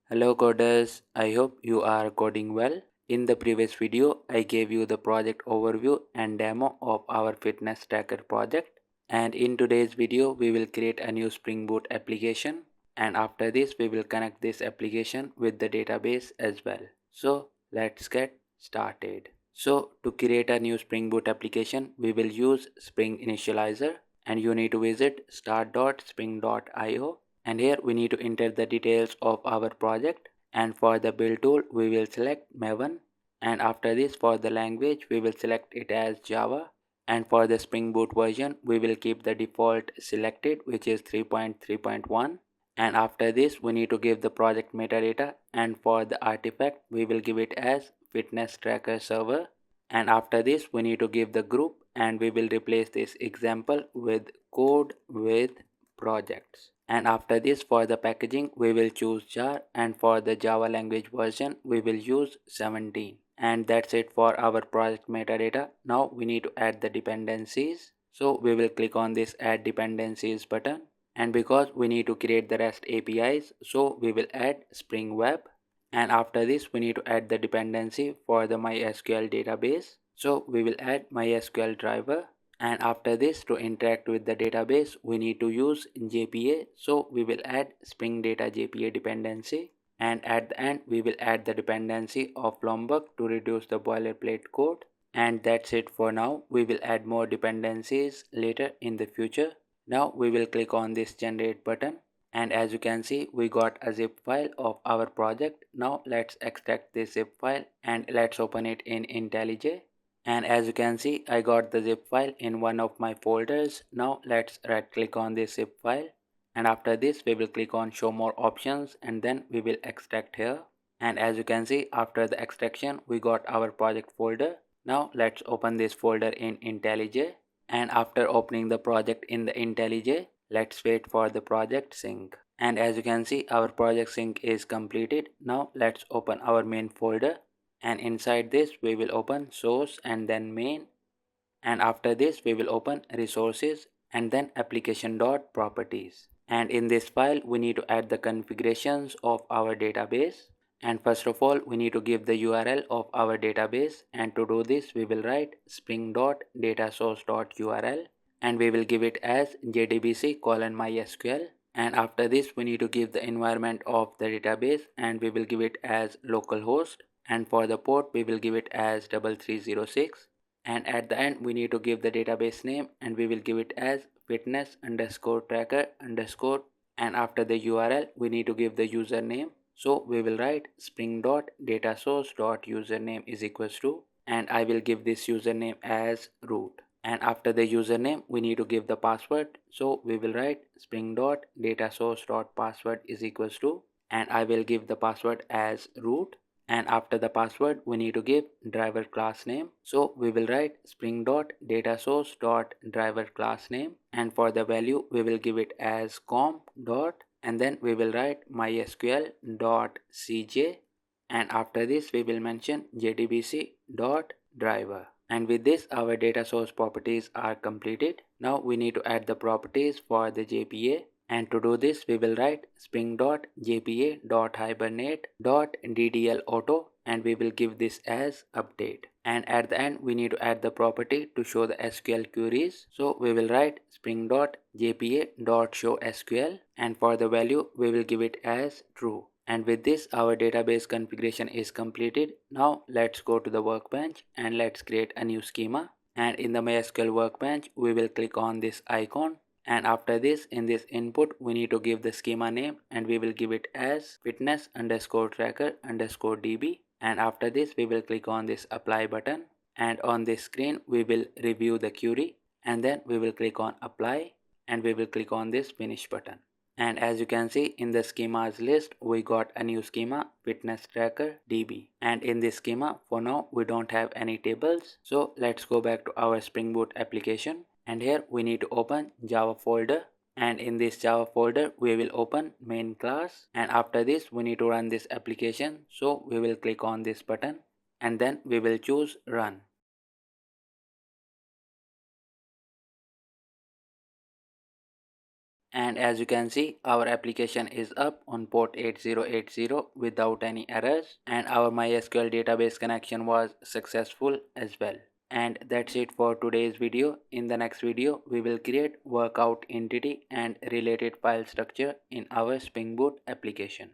Hello coders, I hope you are coding well. In the previous video, I gave you the project overview and demo of our fitness tracker project. And in today's video, we will create a new Spring Boot application. And after this, we will connect this application with the database as well. So let's get started. So to create a new Spring Boot application, we will use Spring Initializr and you need to visit start.spring.io, and here we need to enter the details of our project, and for the build tool we will select Maven, and after this for the language we will select it as Java, and for the Spring Boot version we will keep the default selected, which is 3.3.1, and after this we need to give the project metadata, and for the artifact we will give it as fitness tracker server, and after this we need to give the group, and we will replace this example with code with projects. And after this for the packaging we will choose jar, and for the Java language version we will use 17. And that's it for our project metadata. Now we need to add the dependencies, so we will click on this add dependencies button, and because we need to create the REST APIs, so we will add Spring Web. And after this we need to add the dependency for the MySql database, so we will add MySql driver. And after this, to interact with the database we need to use JPA, so we will add Spring Data JPA dependency. And at the end we will add the dependency of Lombok to reduce the boilerplate code. And that's it for now. We will add more dependencies later in the future. Now we will click on this generate button, and as you can see we got a zip file of our project. Now let's extract this zip file and let's open it in IntelliJ. And as you can see I got the zip file in one of my folders. Now let's right click on this zip file, and after this we will click on show more options, and then we will extract here. And as you can see after the extraction we got our project folder. Now let's open this folder in IntelliJ, and after opening the project in the IntelliJ, let's wait for the project sync. And as you can see our project sync is completed. Now let's open our main folder, and inside this we will open source and then main, and after this we will open resources and then application.properties. And in this file we need to add the configurations of our database. And first of all we need to give the URL of our database, and to do this we will write spring.datasource.url, and we will give it as jdbc:/mysql. And after this we need to give the environment of the database, and we will give it as localhost, and for the port we will give it as 3306. And at the end we need to give the database name, and we will give it as fitness underscore tracker underscore, and after the URL we need to give the username, so we will write spring.datasource.username is equals to, and I will give this username as root. And after the username we need to give the password, so we will write spring.datasource.password is equals to, and I will give the password as root. And after the password we need to give driver class name, so we will write spring.datasource.driver class name, and for the value we will give it as com dot, and then we will write mysql.cj, and after this we will mention jdbc.driver. And with this our data source properties are completed. Now we need to add the properties for the JPA, and to do this we will write spring.jpa.hibernate.ddlauto, and we will give this as update. And at the end we need to add the property to show the SQL queries, so we will write spring.jpa.showSQL, and for the value we will give it as true. And with this our database configuration is completed. Now let's go to the workbench and let's create a new schema. And in the MySQL workbench we will click on this icon, and after this in this input we need to give the schema name, and we will give it as fitness underscore tracker underscore db. And after this we will click on this apply button, and on this screen we will review the query, and then we will click on apply, and we will click on this finish button. And as you can see in the schemas list we got a new schema fitness tracker db, and in this schema for now we don't have any tables. So let's go back to our Spring Boot application, and here we need to open Java folder, and in this Java folder we will open main class, and after this we need to run this application, so we will click on this button and then we will choose run. And as you can see, our application is up on port 8080 without any errors, and our MySQL database connection was successful as well. And that's it for today's video. In the next video, we will create workout entity and related file structure in our Spring Boot application.